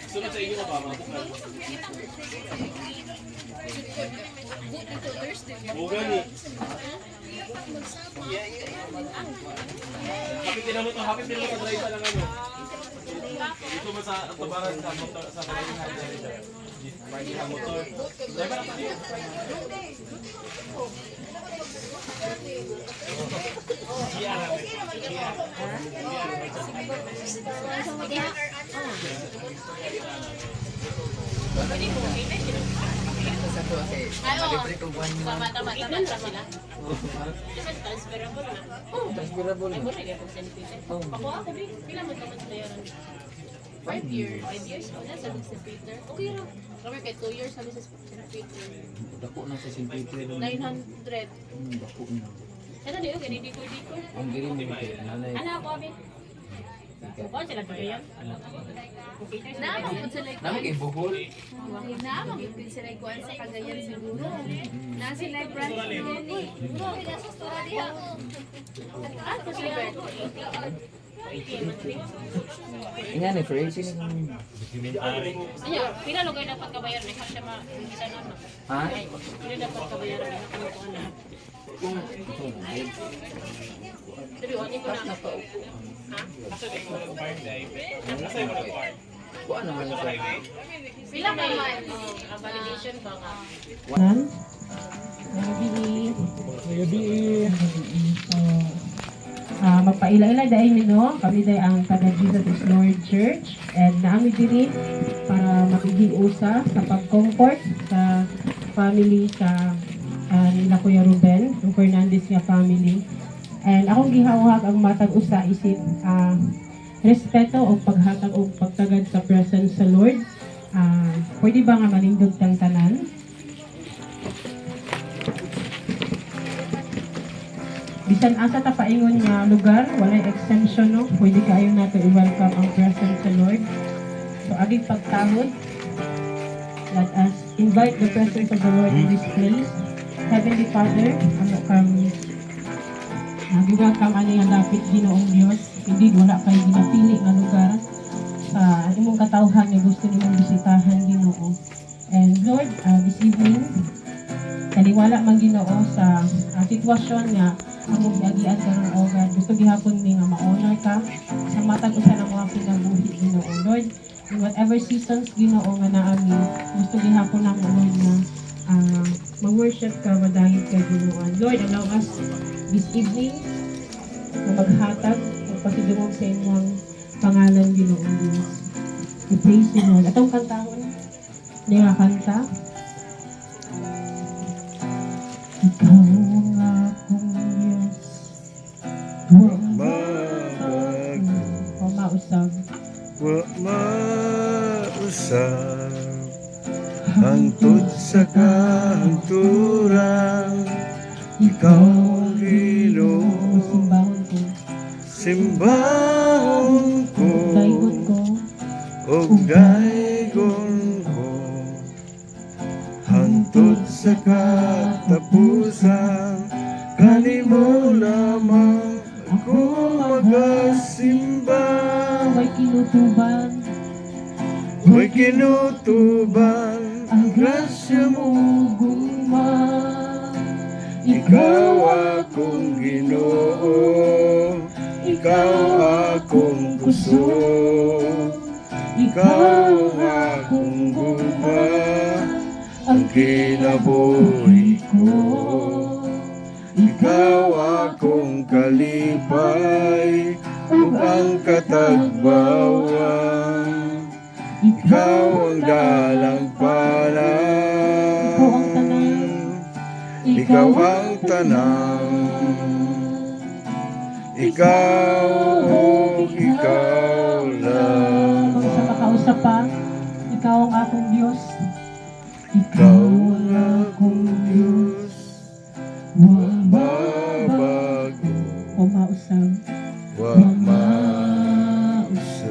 Sunod sa inyo na ba? Bugan eh. Hapit din mo to drive lang ano. Dito mo sa tubaran sa motor sa kanya dito. Parking ng motor. Drive lang tayo. Tama-tama na sila. Transferable na. Transferable. Ay, mura yung sanitation. Ako, pila mo naman sa bayaran? 5 years. 5 years ko na sa St. Peter. Okay lang. Kami kay 2 years kami sa St. Peter. Dako na sa St. Peter. 900. Dako na. Ito di, okay, dikoy-dikoy. Ang giri mo kay nanay. Ano ako, abi? Bukod sila ba yan? Naman po sila Nami kay Bohol. naman po sila ikuan sa Cagayan siguro. Na sila branch din eh. Nasa store diha. Ako sila. Ingan ni free sini kung Ano, pila lugay dapat kabayaran ni siya ma-isa na. ha? Pila dapat kabayaran ni ano ko na. Sabi, wani ko na. Ha? Kuan naman sa Pila may ang validation ba nga? Magpaila-ila dahil nino kami dahil ang taga Jesus is Lord Church and naami diri para makikiusa sa pag-comfort sa family sa nila Kuya Ruben, yung Fernandez nga family. And akong gihawak ang matag usa isip respeto o paghatag o pagtagad sa presence sa Lord. Pwede ba nga malindog tang tanan? Bisan asa ta paingon nga lugar, walay exemption no, pwede kayo nato i-welcome ang presence sa Lord. So aging pagtahod, let us invite the presence of the Lord in this place. Heavenly Father, ano kami giwelcome ani nga dapit Ginoong Dios, hindi wala kay ginapili nga lugar sa imong katawhan nga gusto nimong bisitahan Ginoo. And Lord, this evening kaniwala man Ginoo sa sitwasyon nga among giagian karong oras. Gusto gihapon mi nga ma-honor ka sa matag usa ng mga pinabuhi Ginoo. Lord, in whatever seasons Ginoo nga naami, gusto gihapon ang Lord nga mag-worship ka, madahil ka Ginoo. Lord, allow us this evening na maghatag at pagkidungog sa inyong pangalan Ginoo Diyos. We praise you Lord. Atong kantahon, niya kanta. Ikaw ang akong Diyos. Wa mausag. Wa mausag hangtod sa kahanturan. Ikaw ang Ginoo, Simbahon ko. simbahon ko, Daigot ko. og daigon ko, hangtod sa katapusan. Kanimo lamang ako magasimba. Huwag kinutuban. Huwag kinutuban Ang grasya mo guma. Ikaw akong Ginoo, ikaw akong puso, ikaw akong guba, ang kinabuhi ko. Ikaw akong kalipay, ug ang katagbawan. Ikaw ang dalang ikaw ang tanang, ikaw lang. Sa pakausap pa, ikaw ang akong Diyos. Ikaw ang akong Diyos, mababago, O mausap. wa mausap,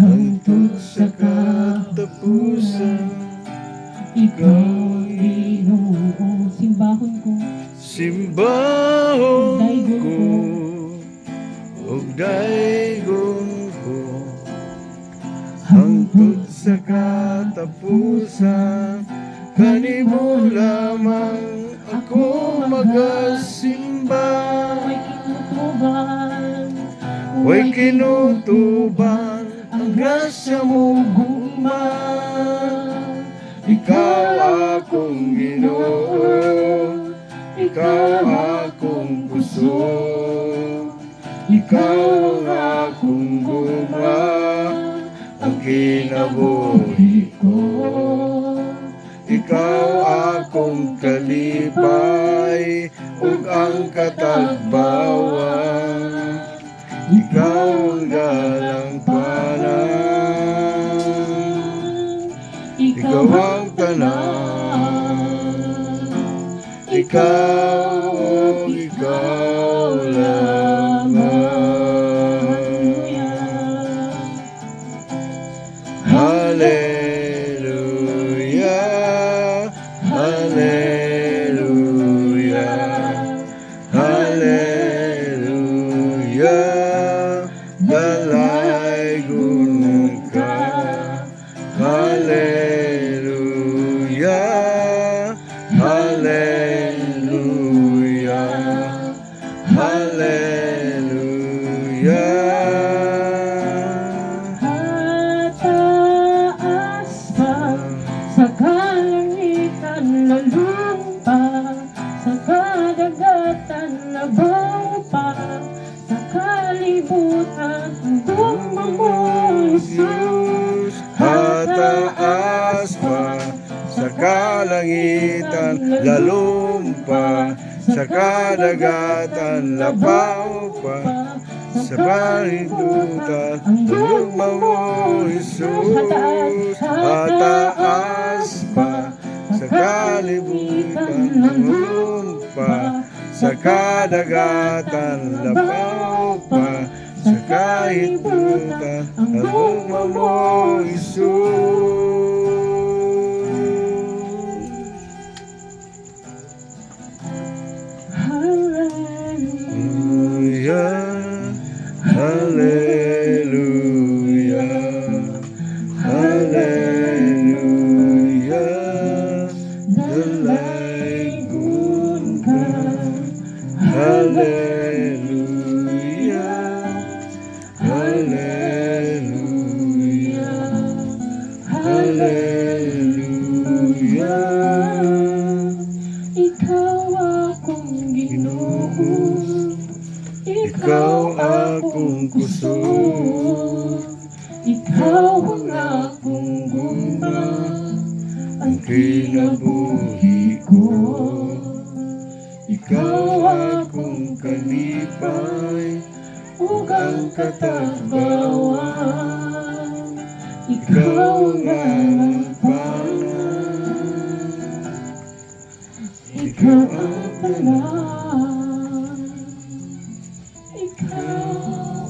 hangtod sa katapusan. Ikaw Ginoo, simbahon ko. Simbahon ko, katapusan, kanimo lamang ako magasimba. Way kinutuban ang grasya mo guma. Ikaw akong Ginoo, ikaw akong puso, ikaw ang akong guma, ang kinabuhi ko. Ikaw akong kalipay, ug ang katagbawan. Ikaw ang galangpanan, ikaw ang tanan, ikaw, ikaw lamang. Hallelujah, hallelujah, hallelujah. Dalaygon ka, hallelujah, hallelujah, hallelujah. Hataas pa sa kalangitan na lupa, sa kadagatan na bawpa, sa kalibutan tugma mo, Jesus. Hataas pa sa kalangitan, lalumpa, sa kadagatan, labaw pa, sa palibutan, luma mo, Jesus. Hataas pa sa kalibutan, lalumpa, sa kadagatan, labaw pa, sa kalibutan, luma mo, Jesus. Hallelujah, hallelujah, hallelujah. Dalaygon ka, hallelujah, hallelujah, hallelujah. Ikaw akong Ginoo, Ikaw akong puso, ikaw ang akong guma, ang kinabuhi ko. ikaw akong kalipay, Ug ang katagbawan, ikaw ang galangpanan, ikaw ang tanan, ikaw,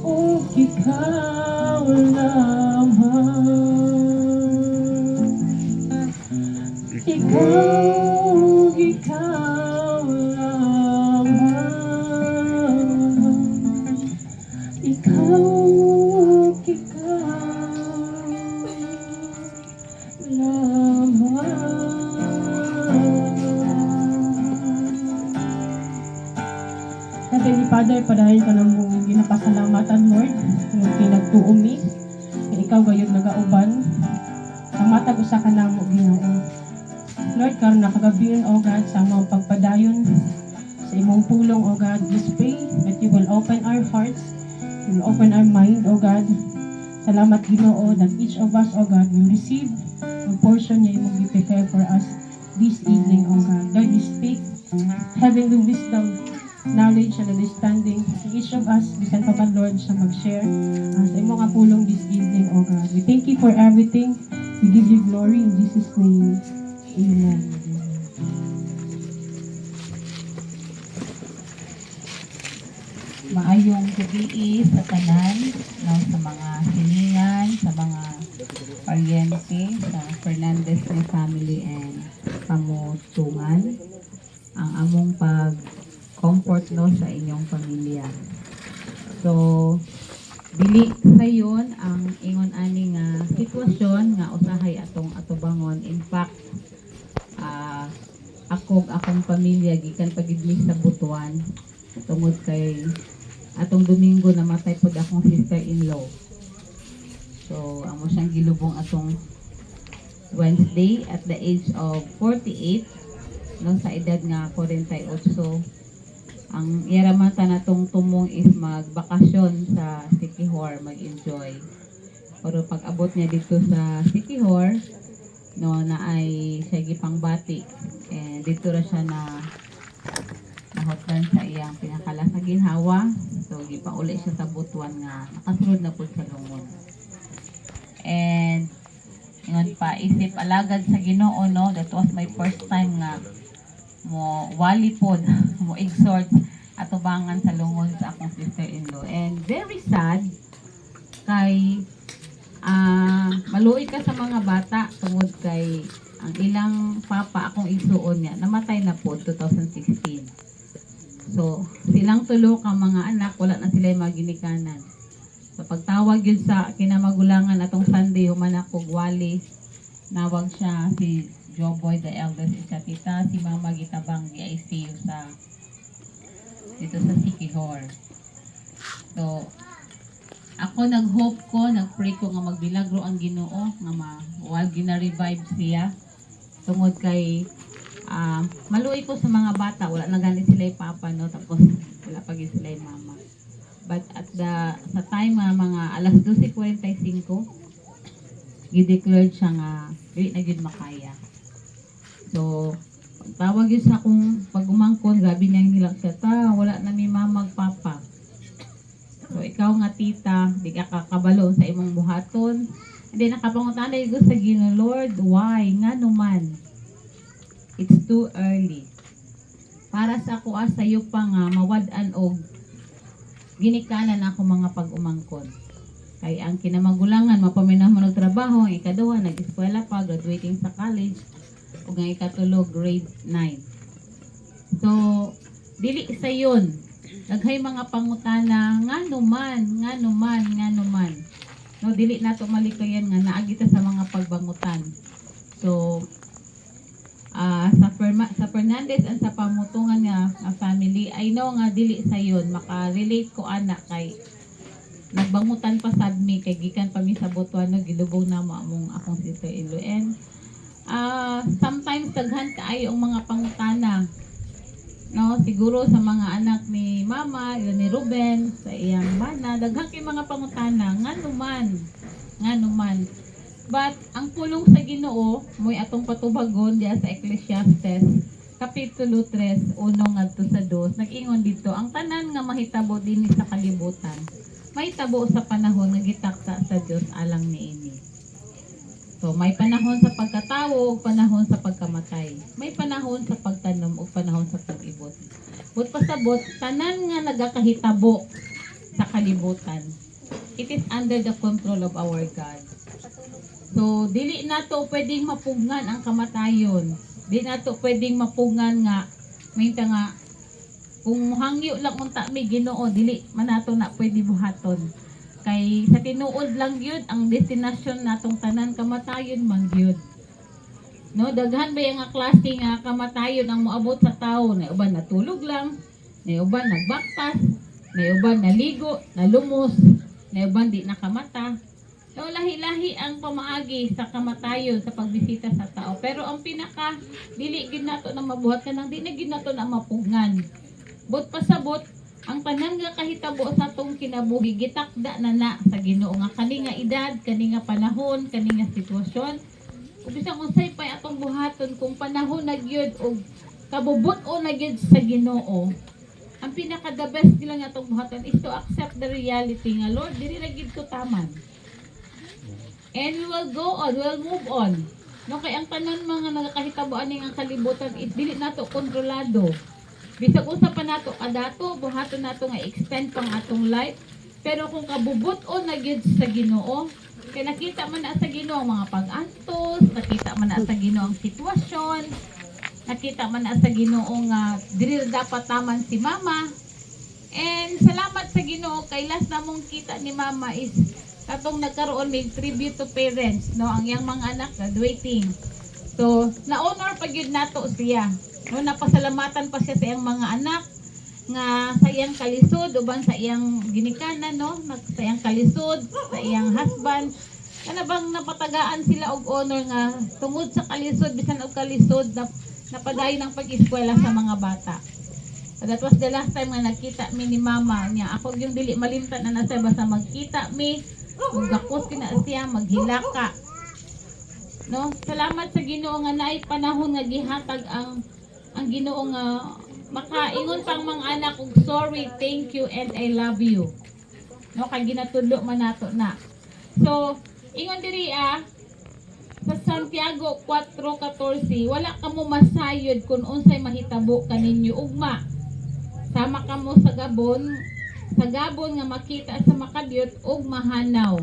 o ikaw lamang. Ikaw, ikaw lamang. Ikaw, lamang. Heavenly Father, padayon ka ng mong ginapasalamatan, Lord, kung pinagtuom mi, kaya ikaw gayud nagauban, sa matag usa ka namo, Ginoo. Lord, karon nakagabiyon, O God, sa among pagpadayon, sa imong pulong, O God, just pray that you will open our hearts, you will open our mind, O God. Salamat, Ginoo, that each of us, O God, will receive a portion na imong prepare for us this evening, O God. Lord, we speak heavenly wisdom, knowledge and understanding to each of us. Bisan pa ba, Lord, siya mag-share sa imong nga pulong this evening, O God. We thank you for everything. We give you glory in Jesus' name. Amen. Maayong gabi sa tanan, no, sa mga silingan, sa mga paryente, sa Fernandez na family and kamutungan, ang among pag-comfort no sa inyong pamilya. So, dili sayon ang ingon ani nga sitwasyon nga usahay atong atubangon. In fact, akong pamilya gikan pagidmi sa Butuan tungod kay atong Domingo namatay pod akong sister-in-law. So amo siyang gilubong atong Wednesday at the age of 48 no, sa edad nga 48. Ang yaramata natong tumong is magbakasyon sa Siquijor, mag-enjoy. Pero pag abot niya dito sa Siquijor, no, na ay siya gipangbati. And dito ra siya nahotlan sa iyang pinakalas na ginhawa. So gipauli siya sa Butuan nga nakasulod na po sa lungon. And ingon pa isip alagad sa Ginoo, no, that was my first time nga mo wali pod mo exhort atubangan sa lungon sa akong sister-in-law. And very sad kay maluoy ka sa mga bata tungod kay ang ilang papa akong igsuon niya namatay na po 2016. So silang tulo ka mga anak wala na sila maginikanan. So pagtawag yun sa kinamagulangan atong Sunday human ako wali, nawag siya si Joboy the eldest isa tita, si mama gitabang di ICU sa dito sa Siquijor. So ako nag-hope ko, nag-pray ko nga magbilagro ang Ginoo nga mawag gina-revive siya tungod kay maluoy ko sa mga bata, wala na ganit sila yung papa, no, tapos wala pa gid sila yung mama. But at sa time mga alas 12:45 gi-declared siya nga dili na gyud makaya. So, tawag yun sa akong pag-umangkon, grabe niyang hilak siya, wala na may mamag papa. So, ikaw nga tita, di ka kakabalo sa imong buhaton. Hindi nakapangutan na yung sa Ginoo, Lord, why? Nga naman. It's too early. Para sa ako sayo pa nga, mawad-an og ginikanan ako mga pag-umangkon. Kay ang kinamagulangan, mapaminahon og trabaho, ang ikaduha, nag-eskwela pa, graduating sa college, ug ang ikatulo grade 9. So dili sa yun daghay mga pangutana nga numan no, dili nato malikayan nga naagi ta sa mga pagbangutan. So sa Fernandez and sa pamutungan nga family, I know nga dili sa yun maka-relate ko anak kay nagbangutan pa sad mi kay gikan pa mi sa Butuan, no, gilubog na mo among akong sister-in-law. And sometimes daghan kaayo ang mga pangutana, no, siguro sa mga anak ni mama, ni Ruben, sa iyang bana, daghan kay mga pangutana nga numan. But ang pulong sa Ginoo moy atong patubagon diya sa Ecclesiastes kapitulo 3 unong ngadto sa 2, nag-ingon dito ang tanan nga mahitabo dinhi sa kalibutan mahitabo sa panahon nga gitakda sa Dios alang niini. So, may panahon sa pagkatawo ug panahon sa pagkamatay. May panahon sa pagtanom ug panahon sa pag-ibot. But pasabot, tanan nga nagakahitabo sa kalibutan, it is under the control of our God. So, dili nato pwedeng mapugngan ang kamatayon. Dili nato pwedeng mapugngan nga, may nga, kung hangyo lang unta mi Ginoo, dili man nato na pwede buhaton. Kay sa tinuod lang yun ang destinasyon natong tanan kamatayon man yun. No, daghan ba yung klase nga kamatayon ang moabot sa tao? Na uban natulog lang, na uban nagbaktas, na uban naligo, nalumos, na uban di nakamata. So lahi-lahi ang pamaagi sa kamatayon sa pagbisita sa tao. Pero ang pinaka dili gid nato na mabuhat kanang di na gid nato na mapugngan. But pasabot ang tanan nga kahitabo sa atong kinabuhi gitakda na sa Ginoo nga kani nga edad, kani nga panahon, kani nga sitwasyon. Ug bisag unsay pa atong buhaton kung panahon na gyud og kabubot-o na gyud sa Ginoo. Ang pinaka the best nila nga atong buhaton is to accept the reality nga Lord, dili ra gyud ko taman. And we will go on, we will move on. No, kay ang tanan mga nagakahitabo ani nga kalibutan is dili nato kontrolado. Bisag usa pa nato kadato buhaton nato nga extend pang atong life, pero kung kabubot-o na gyud sa Ginoo, kay nakita man na sa Ginoo ang mga pag-antos, nakita man na sa Ginoo ang sitwasyon, nakita man na sa Ginoo nga dili dapat taman si mama. And salamat sa Ginoo kay last na mong kita ni mama is katong nagkaroon may tribute to parents, no, ang yang mga anak graduating. So na-honor pa gyud nato siya, no, napasalamatan pa siya sa iyang mga anak nga sa iyang kalisod uban sa iyang ginikanan, no, sa iyang kalisod, sa iyang husband. Ano bang napatagaan sila og honor nga tungod sa kalisod, bisan og kalisod na napadayon ng pag-eskwela sa mga bata. So that was the last time nga nakita mi ni mama niya. Ako yung dili malimtan na nasa basta magkita mi, magdakos kina siya, maghilaka. No, salamat sa Ginoo nga naay panahon nga gihatag ang Ginoo nga makaingon pang mga anak og sorry, thank you and I love you. No, kay ginatudlo man nato na. So, ingon diri sa Santiago 4:14, wala kamo masayod kung unsay mahitabo kaninyo ugma. Sama kamo sa gabon nga makita sa makadyot ug mahanaw.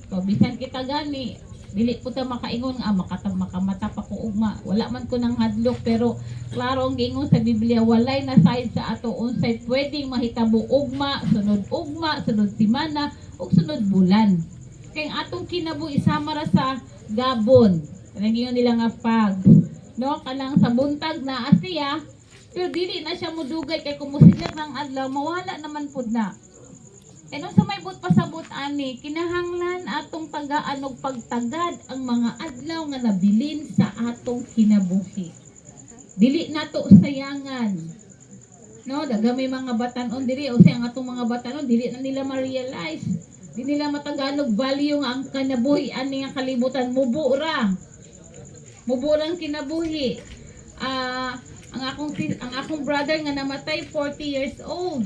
So, bisan kita gani, dili po ta makaingon nga makamata pa ko ugma. Wala man ko nang hadlok, pero klaro ang giingon sa Biblia, walay na side sa ato unsay pwedeng mahitabo ugma, sunod semana ug sunod bulan. Kay atong kinabuhi isama ra sa gabon. Kanang nila nga pag, no, kanang sa buntag na asiya, pero dili na siya mudugay kay kumusiglat ng adlaw mawala naman pud na. E nung sa may but pasabot ani, kinahanglan atong tagaan og pagtagad ang mga adlaw nga nabilin sa atong kinabuhi. Dili nato sayangan. No, daga may mga batanon diri o ang atong mga batanon dili na nila ma-realize. Di nila matagaan og value nga ang kinabuhi ani nga kalibutan mubura. Muburang kinabuhi. Ang akong brother nga namatay 40 years old.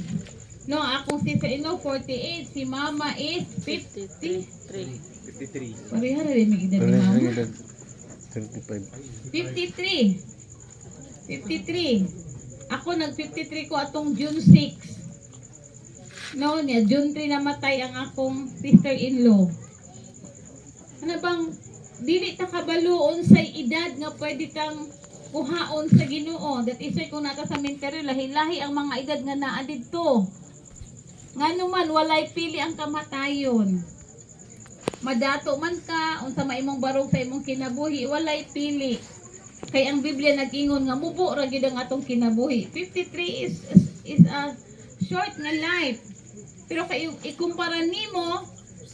No, akong sister 48, si mama is 53. Pareha na rin may edad ni mama. 53. Ako nag-53 ko atong June 6. No, niya June 3 namatay ang akong sister-in-law. Ano bang dili ta kabaluon sa edad nga pwede kang kuhaon sa Ginoo. That is why kung nata sa cemetery, lahi-lahi ang mga edad nga naa didto. Nganuman walay pili ang kamatayon. Madato man ka unsa maimong barog sa imong kinabuhi, walay pili. Kay ang Biblia nag-ingon nga mubo ra gyud ang atong kinabuhi. 53 is a short nga life. Pero kay ikumpara nimo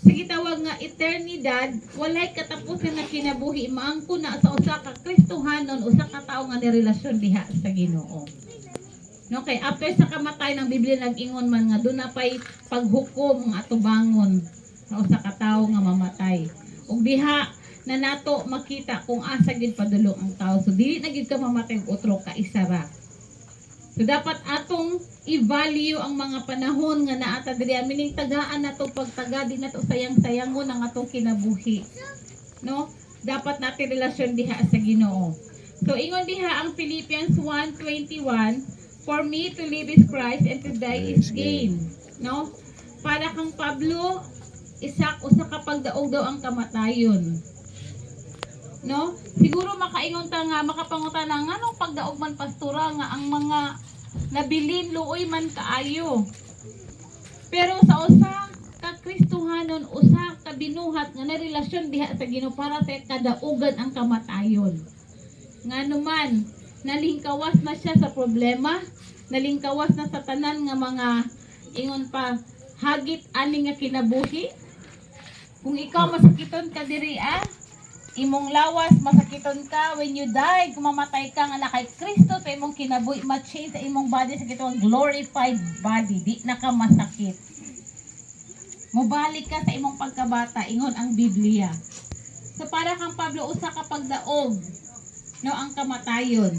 sa gitawag nga eternidad, walay katapusan nga kinabuhi, maangko na sa usa ka Kristohanon, usa ka tawo nga nirelasyon diha sa Ginoo. No, kay after sa kamatay ng Biblia nag-ingon man nga doon na pay paghukom nga atubangon sa usa ka tawo nga mamatay. Ug diha na nato makita kung asa gid padulong ang tawo. So dili na gid ka mamatay og utro ka isa ra. So dapat atong i-value ang mga panahon nga naata diri, meaning tagaan nato pagtaga di nato sayang-sayangon ang atong kinabuhi. No? Dapat natin relasyon diha sa Ginoo. So ingon diha ang Philippians 1:21, for me to live is Christ and to die is gain. No? Para kang Pablo, usa ka pagdaog daw ang kamatayon. No? Siguro makaingon ta nga makapangutan nga nganong pagdaog man pastora nga ang mga nabilin luoy man kaayo. Pero sa usa ka Kristohanon, usa ka binuhat nga na relasyon diha sa Ginoo para sa kadaugan ang kamatayon. Nganuman nalingkawas na siya sa problema, nalingkawas na sa tanan nga mga ingon pa hagit ani nga kinabuhi. Kung ikaw masakiton ka diri imong lawas masakiton ka when you die, kung mamatay ka nga na kay Kristo sa imong kinabuhi, ma-change sa imong body sa kitong glorified body, di na ka masakit. Mubalik ka sa imong pagkabata, ingon ang Biblia. So para kang Pablo, usa ka pagdaog, no, ang kamatayon.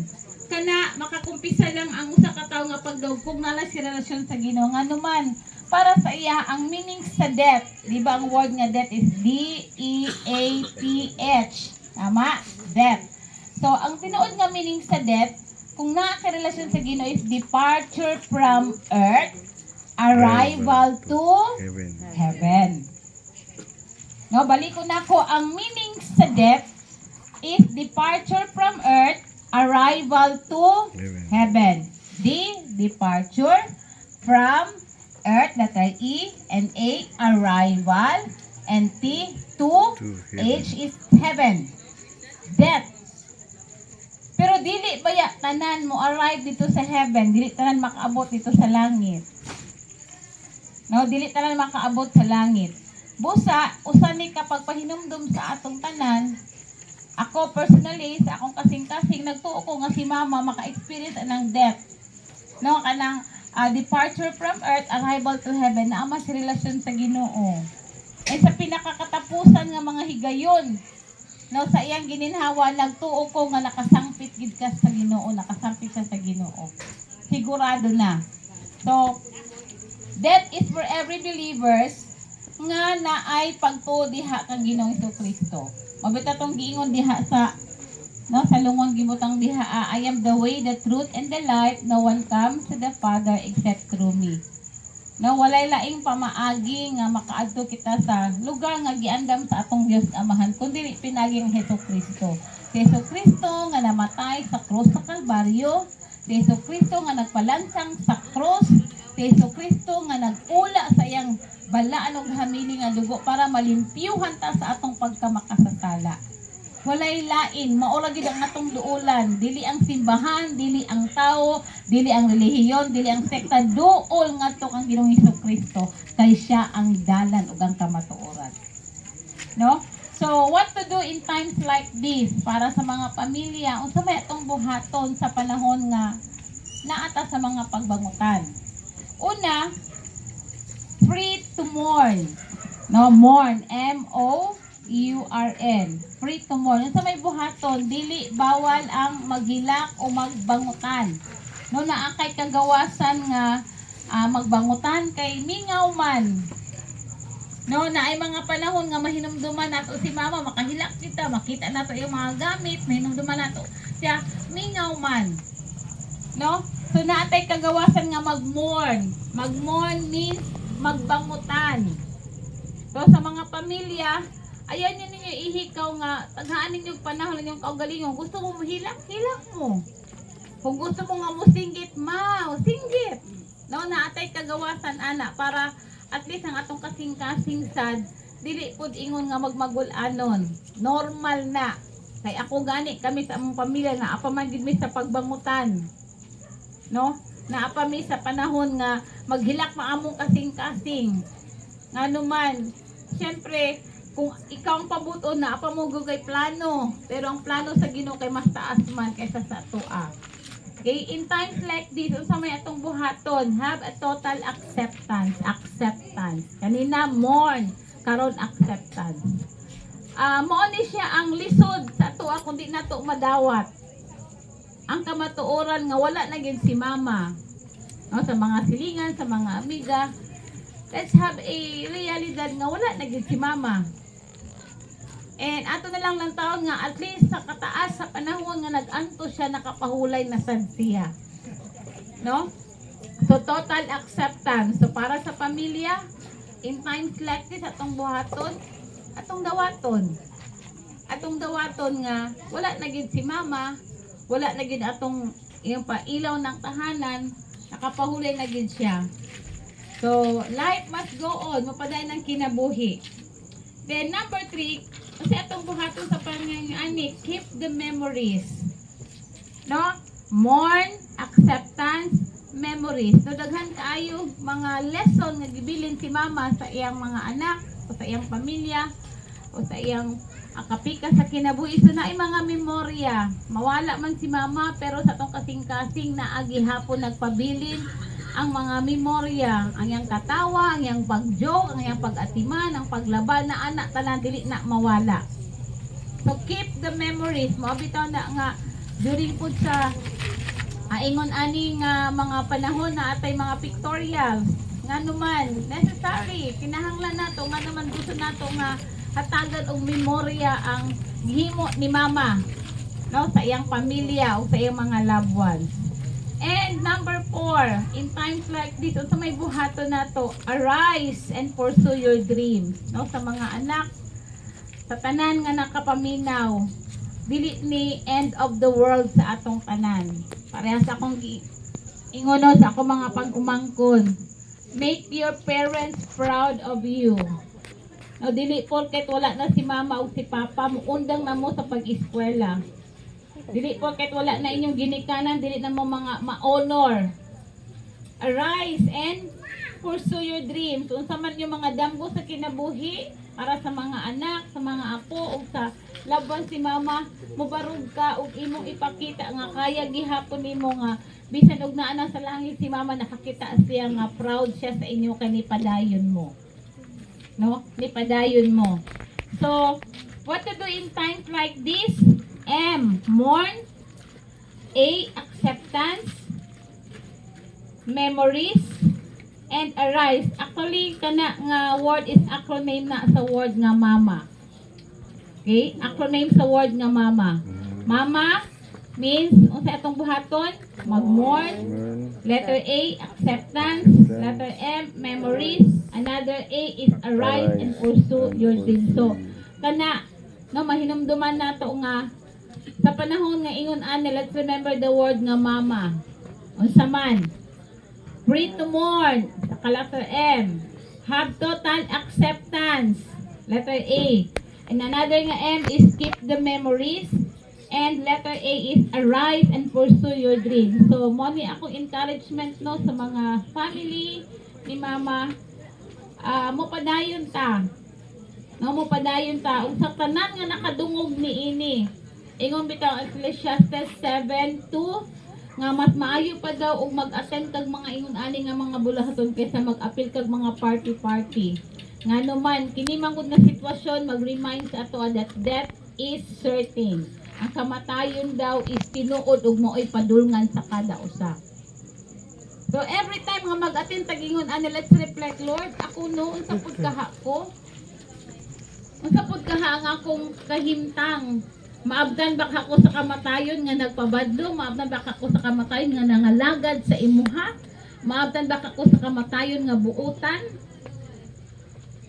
Kana makakumpisa lang ang usa ka tawo nga pagdaog kung nala si relasyon sa Ginoo. Nganuman para sa iya ang meaning sa death, di ba ang word nga death is D-E-A-T-H, tama? Death. So ang tinuod nga meaning sa death, kung naa ka relasyon sa Ginoo is departure from earth, arrival to heaven. No, balik ko na ko ang meaning sa death is departure from earth, arrival to heaven. Departure from earth, letter E, and A, arrival, and T, to, To H is heaven. Death. Pero dili ba ya tanan mo arrive dito sa heaven, dili tanan makaabot dito sa langit. No, dili tanan makaabot sa langit. Busa, usa ni kapag pahinumdum sa atong tanan, ako personally, sa akong kasing-kasing, nagtuo ko nga si mama maka-experience ng death. No, kanang departure from earth, arrival to heaven, na ama si relasyon sa Ginoo. Eh sa pinakakatapusan nga mga higayon, no, sa iyang gininhawa, nagtuo ko nga nakasangpit gid ka sa Ginoo, nakasangpit ka sa Ginoo. Sigurado na. So, death is for every believers nga naay pagtuo diha kang Ginoong Kristo. Mabita tong giingon diha sa sa lungon gibutang diha, I am the way, the truth, and the life. No one comes to the Father except through me. No, walay laing pamaagi nga makaadto kita sa lugar nga giandam sa atong Dios Amahan kundi pinaging Hesukristo. Si Hesukristo nga namatay sa krus sa Kalbaryo, si Hesukristo nga nagpalansang sa krus, si Hesukristo nga nagula sa iyang balaan og hamili nga dugo para malimpyuhan ta sa atong pagkamakasasala. Walay lain, maura gid ang atong duulan, dili ang simbahan, dili ang tao, dili ang relihiyon, dili ang sekta, duol ngadto kang Ginoong Hesukristo kay siya ang dalan ug ang kamatuoran. No? So, what to do in times like this para sa mga pamilya unsa may atong buhaton sa panahon nga naata sa mga pagbangutan? Una, free to mourn. No, mourn, M-O-U-R-N. Free to mourn. Sa may buhaton, dili bawal ang maghilak o magbangutan. No, naakay kagawasan nga magbangutan kay mingaw man. No, na ay mga panahon nga mahinumduman nato si mama, makahilak kita, makita nato yung mga gamit, mahinumduman nato siya, mingaw man. No? So, naatay kagawasan nga mag-mourn. Mag-mourn means magbangutan. So, sa mga pamilya, ayan yun ninyo ihikaw nga, taghaan ninyo panahon ninyong kaugalingon. Gusto mo hilak, hilak mo. Kung gusto mo nga musinggit, singgit. No, naatay kagawasan, ana, para at least ang atong kasing-kasing sad, dili pod ingon nga magmagul-anon. Normal na. Kay ako gani, kami sa among pamilya, naapamagid mi sa pagbangutan. No? Naapami sa panahon nga maghilak maamong kasing-kasing. Nga naman, siyempre, kung ikaw ang pabuton na apamugog kay plano, pero ang plano sa Ginoo kay mas taas man kaysa sa tua. Okay, in times like this, unsa may atong buhaton, have a total acceptance. Kanina mourn, karon acceptance. Mao ni siya ang lisod sa tua kundi nato madawat. Ang kamatuoran nga wala na gid si mama. No, sa mga silingan, sa mga amiga, let's have a realidad nga wala na gid si mama. And ato na lang taon nga at least sa kataas sa panahon nga nag-anto siya nakapahulay na sad siya. No? So total acceptance. So para sa pamilya, in times like this atong buhaton, atong dawaton. Atong dawaton nga wala na gid si mama, wala na gid atong yung pailaw ng tahanan, nakapahulay na gid siya. So life must go on, mapaday ng kinabuhi. Then number 3, kasi atong buhaton sa pangyayani, keep the memories. No? Mourn, acceptance, memories. So daghan kaayo mga lesson nga gibilin si mama sa iyang mga anak, o sa iyang pamilya, o sa iyang akapika sa kinabuhi. So naay mga memorya. Mawala man si mama, pero sa atong kasing-kasing na agihapon nagpabilin ang mga memorya, ang iyang katawa, ang iyang pag-joke, ang iyang pag-atiman, ang paglaban na anak tanan dili na mawala. So keep the memories. Maabitaw na nga during po sa ingon ani nga mga panahon na atay mga pictorials. Nga naman necessary, kinahanglan nato nga naman gusto nato nga hatagan og memorya ang gihimo ni mama, no, sa iyang pamilya o sa iyang mga loved ones. And number 4, in times like this, unsa may buhaton nato, arise and pursue your dreams. No, sa mga anak, sa tanan nga nakapaminaw, dili ni end of the world sa atong tanan. Parehas akong ingono sa akong mga pag-umangkon. make your parents proud of you. No, dili porket wala na si mama o si papa mo, undang na mo sa pag-eskwela. Dili porket wala na inyong ginikanan, dili na mo mga ma-honor. Arise and pursue your dreams. Unsa man yung mga damgo sa kinabuhi para sa mga anak, sa mga apo o sa laban si mama, mubarog ka ug imong ipakita nga kaya gihapon nimo nga bisan og naa na sa langit si mama nakakita siya nga proud siya sa inyo kay nipadayon mo. No? Nipadayon mo. So, what to do in times like this? M. Mourn. A. Acceptance. Memories. And arise. Actually, kana nga word is acronym na sa word nga mama. Okay? Acronym sa word nga mama. Mama means, unsa atong buhaton? Mag-mourn. Letter A, acceptance. Letter M, memories. Another A is arise and pursue your dreams. So, kana, no, mahinumduman na to nga, sa panahon nga ingon ani, let's remember the word nga mama. Unsa man. Free to mourn. Sa letter M. Have total acceptance. Letter A. And another nga M is keep the memories. And letter A is arise and pursue your dreams. So, mo ni akong encouragement no sa mga family ni mama. Mo padayon ta. No, mo padayon ta. Ug sa tanan nga nakadungog niini. Ingon bitaw Ecclesiastes 7:2 nga mas maayo pa daw og mag-attend kag mga ingon ani nga mga bulahaton kaysa mag-apil kag mga party. Ngano man kini mangud nga sitwasyon mag-remind sa ato that death is certain. Ang kamatayon daw is tinuod ug mao'y padulngan sa kada usa. So every time nga mag-attend tagingon ani let's reflect, Lord, ako noon sa pud kaha ko. Unsa pud kaha ang akong kahimtang? Maabdan ba ako sa kamatayon nga nagpabadlo? Maabdan ba ako sa kamatayon nga nangalagad sa imuha? Maabdan ba ako sa kamatayon nga buutan?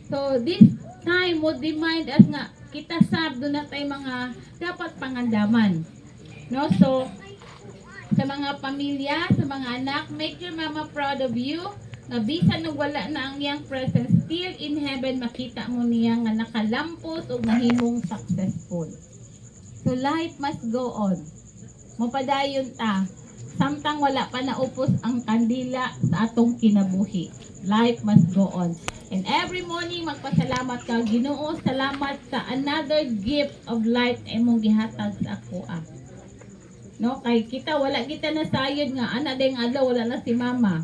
So this time would remind us nga kita sab do na tay mga dapat pangandaman. No? So sa mga pamilya, sa mga anak, make your mama proud of you. Na bisan og wala na ang iyang presence, still in heaven makita mo niya nga nakalampos ug nahimong successful. So life must go on. Mopadayon ta. Samtang wala pa naupos ang kandila sa atong kinabuhi. Life must go on. And every morning magpasalamat ka, Ginoo, salamat sa another gift of life na imong gihatag sa ako. No, kay kita wala kita nasayod nga ana ding adlaw wala na si mama.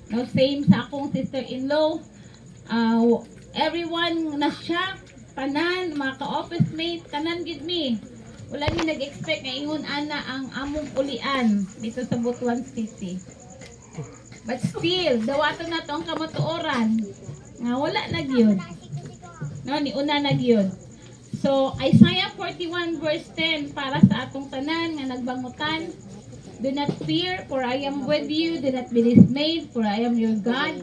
No, same sa akong sister-in-law. Everyone na siya, tanan, mga ka-office mate, tanan gid me. Wala ni nag-expect nga ingon ana ang among ulian dito sa Butuan City. But still, dawato na to ang kamatuoran. Nga wala na gyud. No, ni una na gyud. So, Isaiah 41 verse 10 para sa atong tanan nga nagbangutan. Do not fear, for I am with you. Do not be dismayed, for I am your God.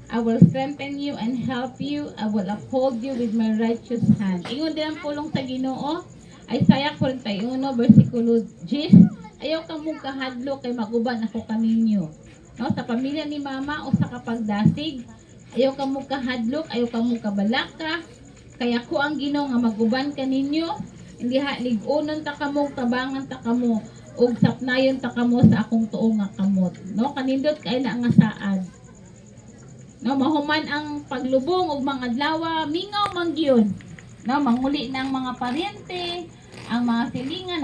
I will strengthen you and help you. I will uphold you with my righteous hand. Ingon din ang pulong sa Ginoo. Isaiah 41 versikulo 10. Ayaw ka mong kahadlo kay maguban ako kaninyo. No, sa pamilya ni mama o sa kapagdasig, ayaw ka mong kahadlok, ayaw ka mong kabalaka. Kaya ko ang Ginoo nga maguban kaninyo. Hindi ha ligunon ta kamo, tabangan ta kamo, ug sapnayon ta kamo sa akong tuo nga kamot. No, kanindot kay na nga saad. No, mahuman ang paglubong ug mga adlaw, mingaw man gyud. No, manguli ng mga paryente, ang mga silingan,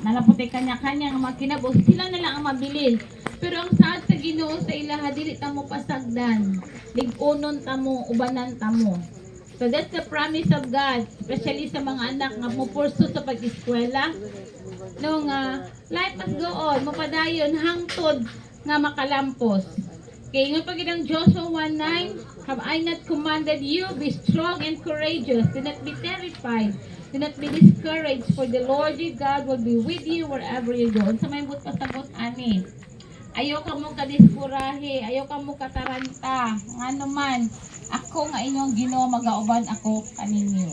nalaputi kanya-kanya ang mga kinabos, sila na lang ang mabilin. Pero ang saad sa Ginoo sa ilaha, dili ta mo pasagdan. Ligunon ta mo, ubanan ta mo. So that's the promise of God, especially sa mga anak nga mo pursue sa pag-eskwela. No, nga, life must go on, mapadayon, hangtod nga makalampos. Kaya nga pag ang Joshua 1:9, have I not commanded you, be strong and courageous, do not be terrified, do not be discouraged, for the Lord your God will be with you wherever you go. So may pasagot ani. Ayaw ka mo kadiskurahe, ayaw ka mo kataranta, nga naman, ako nga inyong Ginoo magauban ako kaninyo.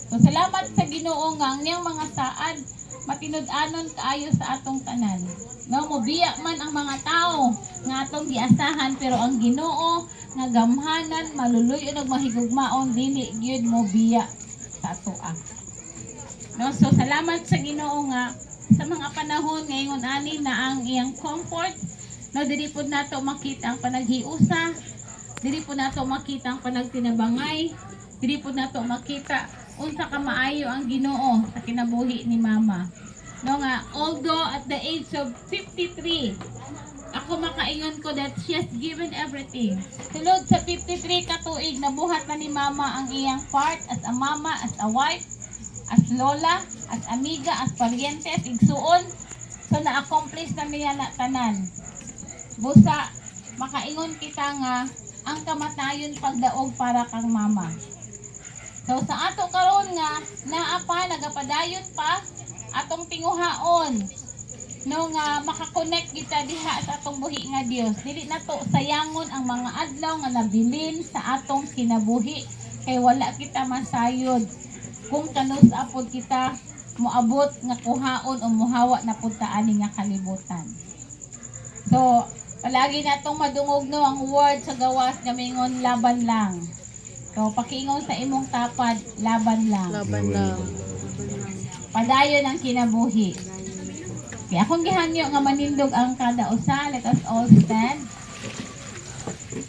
So salamat sa Ginoo nga ang niyang mga saad, matinud-anon kaayo sa atong tanan. No, mobiya man ang mga tao nga atong giasahan, pero ang Ginoo nga gamhanan maluluy og mahigugmaon dili gyud mo biya sa atoa. No, so salamat sa Ginoo nga sa mga panahon ngayon ani na ang iyang comfort. No, dili pud nato makita ang panaghiusa, dili pud nato makita ang panagtinabangay, dili pud nato makita unsa ka maayo ang Ginoo sa kinabuhi ni mama. No nga, although at the age of 53, ako makaingon ko that she has given everything. Sulod sa 53 ka tuig, nabuhat na ni mama ang iyang part as a mama, as a wife, as lola, as amiga, as paryente, as igsuon. So na-accomplish na niya na tanan. Busa, makaingon kita nga, ang kamatayon pagdaog para kang mama. So sa ato karon nga, naa pa, nagapadayon pa, atong tinguhaon. No nga, makakonect kita diha sa atong buhi nga Dios. Dili na to sayangon ang mga adlaw nga nabilin sa atong kinabuhi. Kay wala kita masayod kung kanus apod kita moabot nga kuhaon o muhawa na pud ta ani nga kalibutan. So, palagi natong madungog no ang word sa gawas nga mingon laban lang. So, pakiingon sa imong tapad, laban lang. Laban lang. Padayon ang kinabuhi. Kaya akong gihanyo nga manindog ang kada usa, let us all stand.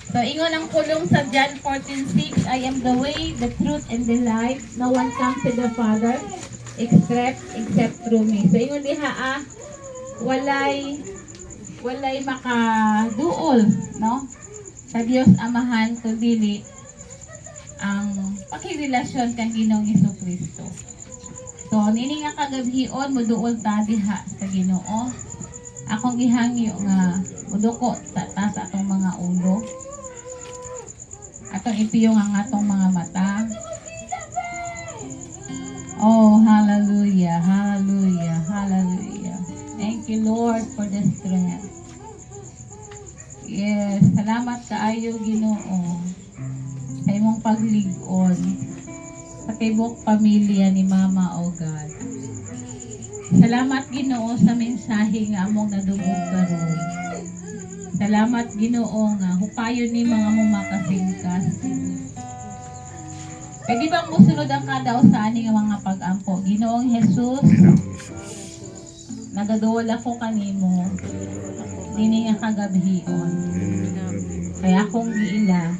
So, ingon ang pulong sa John 14:6, I am the way, the truth, and the life. No one comes to the Father except through me. So, ingon diha walay makaduol, no? Sa Dios Amahan to dili ang pakirelasyon kang Ginoong Hesukristo. So, nini nga kagabhion muduol ta diha sa Ginoo. Akong gihangyo nga muduko ta sa atong mga ulo. Atong ipiyong ang atong mga mata. Oh, hallelujah, hallelujah, hallelujah. Thank you, Lord, for the strength. Yes, salamat kaayo Ginoo sa imong paglig-on sa tibok pamilya ni Mama, oh God. Salamat Ginoo sa mensahe nga among nadugog karon. Salamat Ginoo nga hupayon ni mga mong makasingkasing. Pwede bang musunod ang kada usa ani nga mga pag-ampo? Ginoong Jesus, nagaduol ako kanimo dini nga kagabhion. Kaya akong giila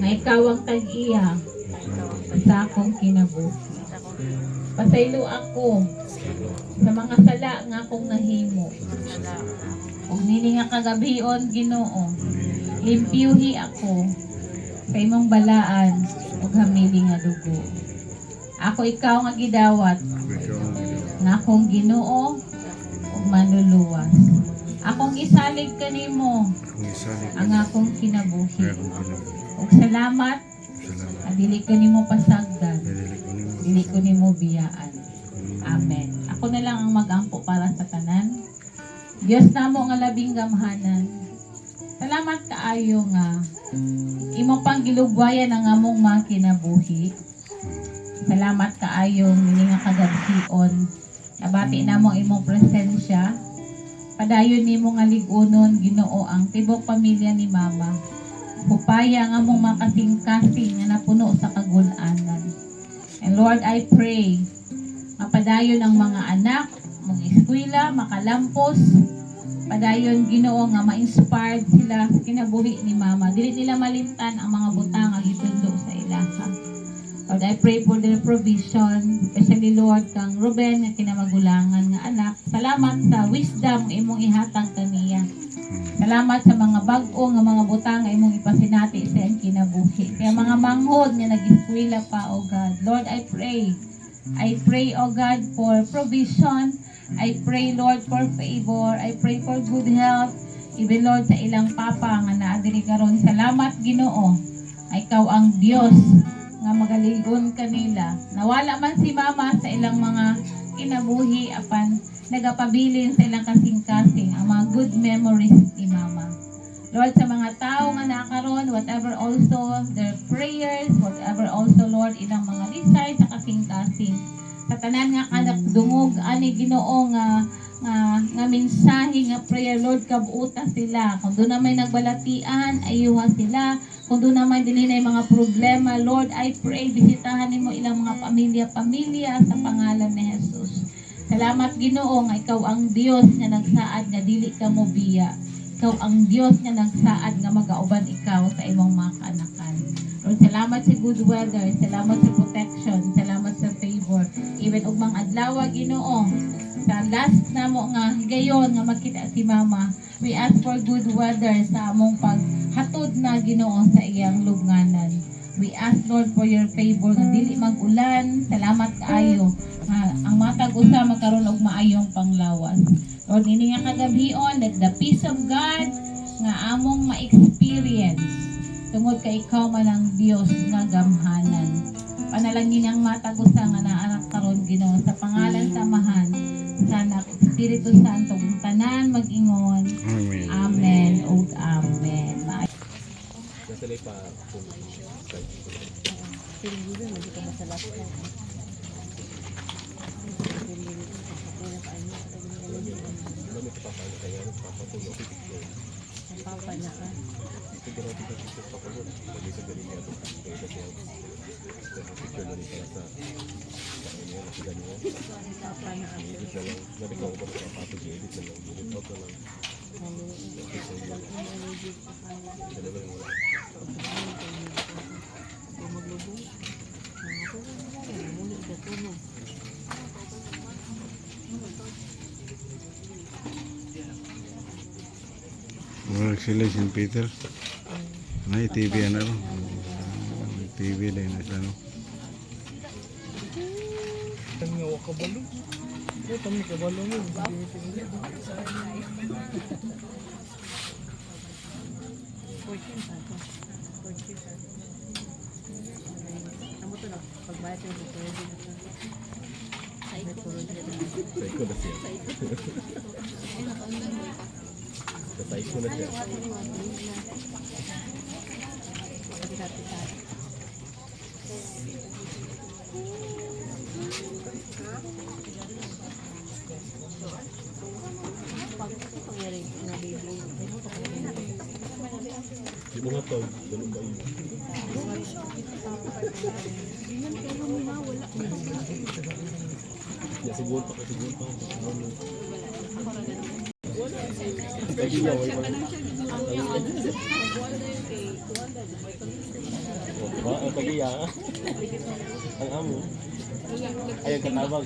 nga ikaw ang tag-iya sa akong kinabuhi. Pasaylo ako sa mga sala nga akong nahimo. Ug nini nga kagabhion Ginoo, limpyuhi ako sa imong balaan ug hamili nga dugo. Ako ikaw nga gidawat nga akong Ginoo ug manluluwas. Akong isalig kanimo ang akong kinabuhi. Ug salamat dili ko nimo pasagdan, dili ko nimo biyaan. Amen. Ako na lang ang mag-ampo para sa tanan. Diyos namo nga labing gamhanan. Salamat kaayo nga imo pang gilugwayan ang among mga kinabuhi. Salamat kaayo nini nga kagabhion. Nabati namo imong presensya. Padayon nimo nga lig-unon Ginoo ang tibok pamilya ni Mama. Hupaya nga among makasing-kasing nga napuno sa kagul-anan. And Lord, I pray mapadayon ang mga anak, mga eskwela, makalampos, padayon Ginoo nga ma-inspired sila sa kinabuhi ni Mama. Dili nila malimtan ang mga butang nga gitundo sa ilaha. Lord, I pray for their provision, especially Lord kang Ruben nga kinamagulangan nga anak. Salamat sa wisdom nga imong ihatag kaniya. Salamat sa mga bag-o nga mga butang nga imong ipasinati sa iyang kinabuhi. Kaya mga manghod nga nag-eskwela pa, O God. Lord, I pray, O God, for provision. I pray, Lord, for favor. I pray for good health. Even, Lord, sa ilang papa nga naadiri karon. Salamat, Ginoo. Ikaw ang Dios nga magaligon kanila. Nawala man si Mama sa ilang mga kinabuhi apan nagapabilin sa ilang kasing-kasing ang mga good memories ni Mama. Lord, sa mga tao nga nakaroon, whatever also their prayers, whatever also, Lord, ilang mga lisay sa kasing-kasing. Sa tanan nga kanak dungog ani Ginoo nga nga mensahe nga prayer, Lord, kabuuta sila. Kung doon na may nagbalatian, ayuha sila. Kung doon na may dinhinay mga problema, Lord, I pray, bisitahan mo ilang mga pamilya sa pangalan ni Jesus. Salamat Ginoo nga ikaw ang Dios nga nagsaad nga dili ka mo biya. Ikaw ang Dios nga nagsaad nga magauban ikaw sa imong mga kanakan. Lord, salamat sa good weather, salamat sa protection, salamat sa favor. Even ug mga adlaw Ginoo, sa last na mo nga higayon nga makita si Mama, we ask for good weather sa among paghatod na Ginoo sa iyang lubnganan. We ask Lord for your favor nga dili mag-ulan. Salamat kaayo nga ang matag usa magkaroon og maayong panglawas. Lord, ini nga kagabion, let the peace of God nga among ma-experience tungod kay ikaw man ang Dios nga gamhanan. Panalangin ang matag usa nga naanak karon Ginoo sa pangalan samahan sa Anak Espiritu Santo ang tanan mag-ingon. Amen. Amen ug amen. Nasalay pa kung Wala sila St. Peter. May TV ano. TV din na siya no. Psycho na siya. Psycho na siya. Di mo nga to, ganun ba yun? Ya, siguro pa. Lagi niya, wala pa. Ang pagiya. Ang amo. Ayun, katabang.